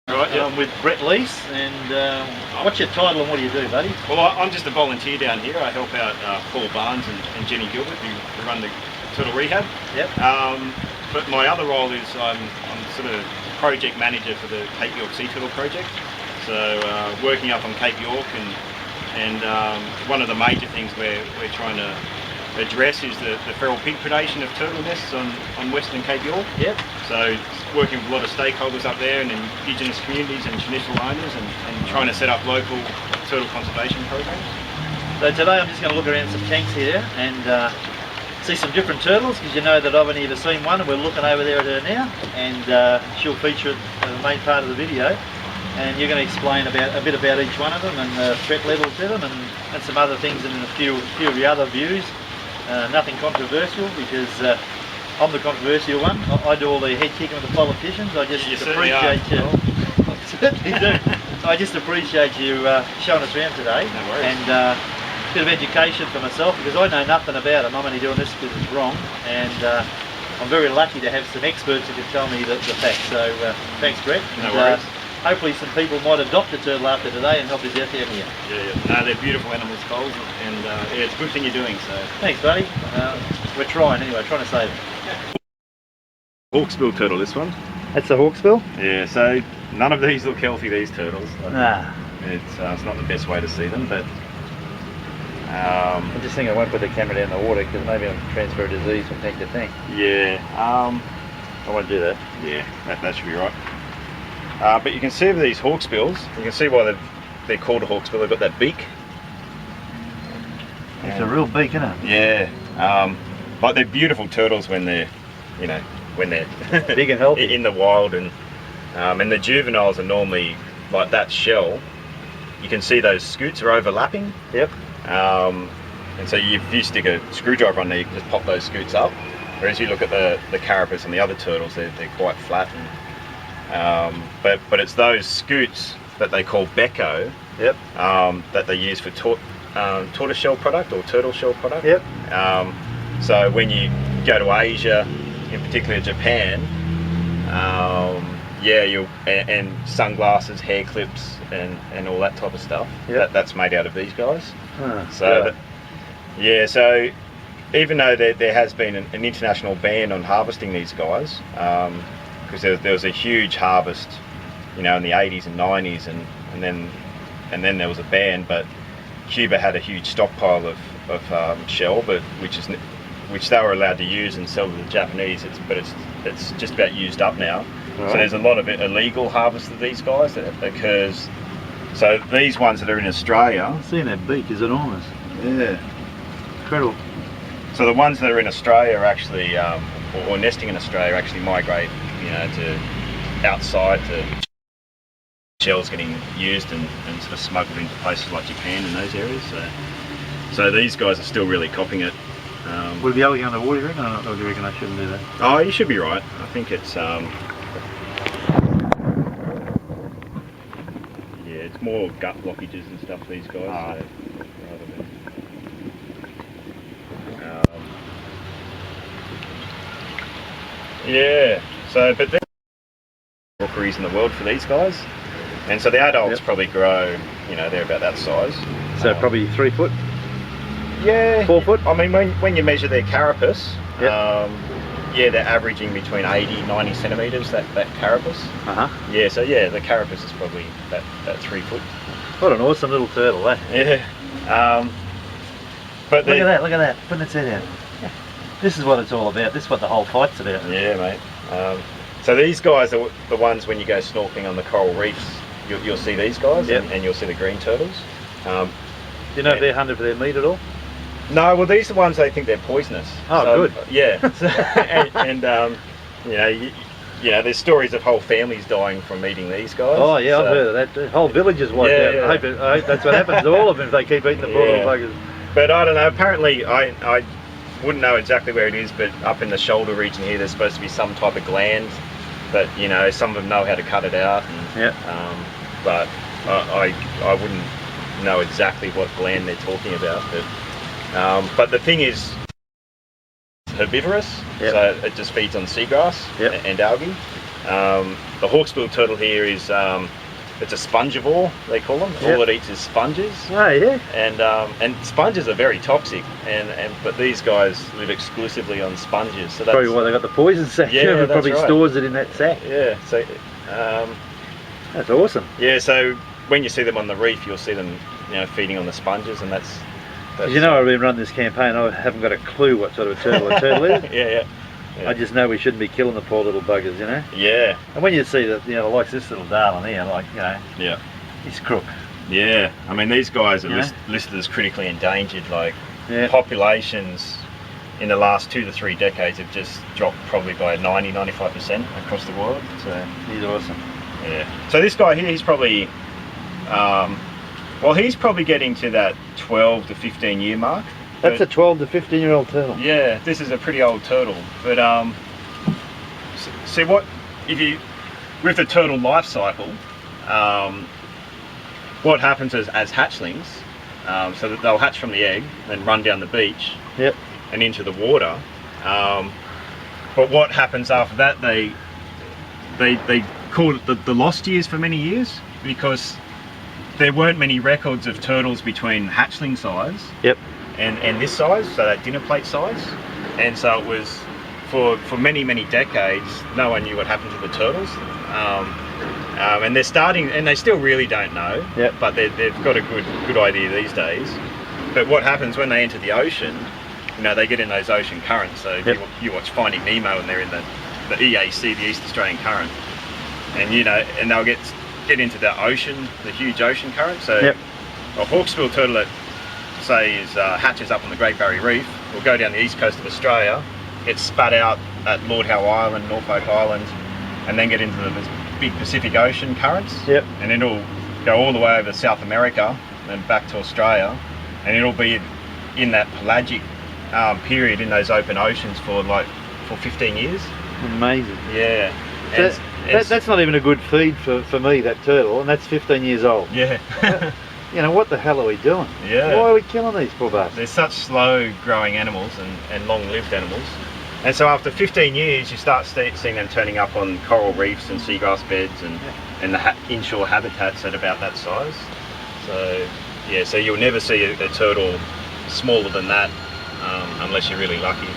Right, yep. I'm with Brett Lease, and what's your title and what do you do, buddy? Well, I'm just a volunteer down here. I help out Paul Barnes and Jenny Gilbert, who run the turtle rehab. Yep. But my other role is I'm sort of project manager for the Cape York Sea Turtle Project. So working up on Cape York, and one of the major things we're trying to address is the feral pig predation of turtle nests on Western Cape York. Yep. So working with a lot of stakeholders up there and Indigenous communities and traditional owners, and trying to set up local turtle conservation programs. So today I'm just going to look around some tanks here and see some different turtles, because you know that I've only ever seen one, and we're looking over there at her now, and she'll feature the main part of the video, and you're going to explain a bit about each one of them and the threat level to them, and some other things, and a few of the other views. Nothing controversial, because I'm the controversial one. I do all the head kicking with the politicians. I just appreciate you. I certainly do. I just appreciate you showing us around today. No worries. And a bit of education for myself, because I know nothing about them. I'm only doing this because it's wrong, and I'm very lucky to have some experts who can tell me the facts. So thanks, Brett. No worries. Hopefully some people might adopt a turtle after today and help us out down here. Yeah. No, they're beautiful animals, Coles, and yeah, it's a good thing you're doing. So thanks, buddy. We're trying anyway, trying to save them. Hawksbill turtle, this one. That's a hawksbill? Yeah, so none of these look healthy, these turtles. Nah. It's not the best way to see them, but I just think I won't put the camera down the water, because maybe I'll transfer a disease from tank to tank. Yeah, I won't do that. Yeah, that should be right. But you can see with these hawksbills, you can see why they're called a hawksbill. They've got that beak. It's a real beak, isn't it? Yeah. Like, they're beautiful turtles when they're, when they're big and healthy in the wild, and the juveniles are normally like that shell. You can see those scutes are overlapping. Yep. And so if you stick a screwdriver on there, you can just pop those scutes up. Whereas you look at the carapace and the other turtles, they're quite flat. But it's those scutes that they call becco. Yep. That they use for tortoise shell product or turtle shell product. Yep. So when you go to Asia, in particular Japan, and sunglasses, hair clips, and all that type of stuff. Yep. That's made out of these guys. So so even though there has been an international ban on harvesting these guys, because there was a huge harvest, in the 80s and 90s, and then there was a ban, but Cuba had a huge stockpile of shell, but which they were allowed to use and sell to the Japanese. It's just about used up now. Right. So there's a lot of illegal harvest of these guys that occurs. So these ones that are in Australia, seeing that beak is enormous. Yeah, incredible. So the ones that are in Australia are actually, or nesting in Australia, actually migrate, to outside to shells getting used and sort of smuggled into places like Japan and those areas. So these guys are still really copying it. Would it be able to go underwater, you reckon, or do you reckon I shouldn't do that? Oh, you should be right. I think it's it's more gut blockages and stuff, these guys. So, rather than, yeah. So, but there's rookeries in the world for these guys, and so the adults probably grow. They're about that size. So probably 3 foot. Yeah. 4 foot. I mean, when you measure their carapace, they're averaging between 80-90 centimeters. That carapace. Yeah. So the carapace is probably that 3 foot. What an awesome little turtle, eh? Yeah. But look at that, putting its head out. This is what it's all about. This is what the whole fight's about. Yeah, mate. So these guys are the ones when you go snorkeling on the coral reefs, you'll see these guys, and you'll see the green turtles. Do you know if they're hunted for their meat at all? No, well, these are the ones they think they're poisonous. Oh, so, good. Yeah. There's stories of whole families dying from eating these guys. Oh yeah, I've heard of that. The whole village is wiped out. I hope that's what happens to all of them if they keep eating the poor little buggers. But I don't know. Apparently, I wouldn't know exactly where it is, but up in the shoulder region here, there's supposed to be some type of gland that some of them know how to cut it out. But I wouldn't know exactly what gland they're talking about. But the thing is, herbivorous, so it just feeds on seagrass and algae. The hawksbill turtle here is it's a spongivore, they call them. Yep. All it eats is sponges. Oh yeah. And sponges are very toxic, but these guys live exclusively on sponges. So that's Probably why they got the poison sac. Yeah, It that's probably right. stores it in that sac. Yeah. So That's awesome. yeah. So when you see them on the reef, you'll see them, feeding on the sponges, and that's Because I've been running this campaign, I haven't got a clue what sort of a turtle is. yeah. I just know we shouldn't be killing the poor little buggers, Yeah. And when you see that, like this little darling here, Yeah. he's crook. Yeah. I mean, these guys are Yeah. listed as critically endangered. Like Yeah. populations in the last 2 to 3 decades have just dropped probably by 90-95% across the world. So He's awesome. yeah. So this guy here, he's probably he's probably getting to that 12 to 15 year mark. That's a 12 to 15-year-old turtle. Yeah, this is a pretty old turtle. But see what with the turtle life cycle, what happens as hatchlings, so that they'll hatch from the egg, then run down the beach, Yep. and into the water. But what happens after that? They call it the lost years for many years, because there weren't many records of turtles between hatchling size Yep. and this size, so that dinner plate size. And so it was for many decades, no one knew what happened to the turtles. And they're starting, and they still really don't know. Yep. But they've got a good idea these days. But what happens when they enter the ocean? They get in those ocean currents. So Yep. you watch Finding Nemo, and they're in the EAC, the East Australian Current, and they'll get into the ocean, the huge ocean current. So Yep. a hawksbill turtle that say hatches up on the Great Barrier Reef will go down the east coast of Australia, get spat out at Lord Howe Island, Norfolk Island, and then get into the big Pacific Ocean currents. Yep. And it'll go all the way over to South America and back to Australia, and it'll be in that pelagic period in those open oceans for 15 years. Amazing. Yeah. So that's not even a good feed for me, that turtle, and that's 15 years old. Yeah. What the hell are we doing? Yeah. Why are we killing these poor bastards? They're such slow growing animals and long-lived animals. And so after 15 years, you start seeing them turning up on coral reefs and seagrass beds and the inshore habitats at about that size. So yeah, so you'll never see a turtle smaller than that unless you're really lucky.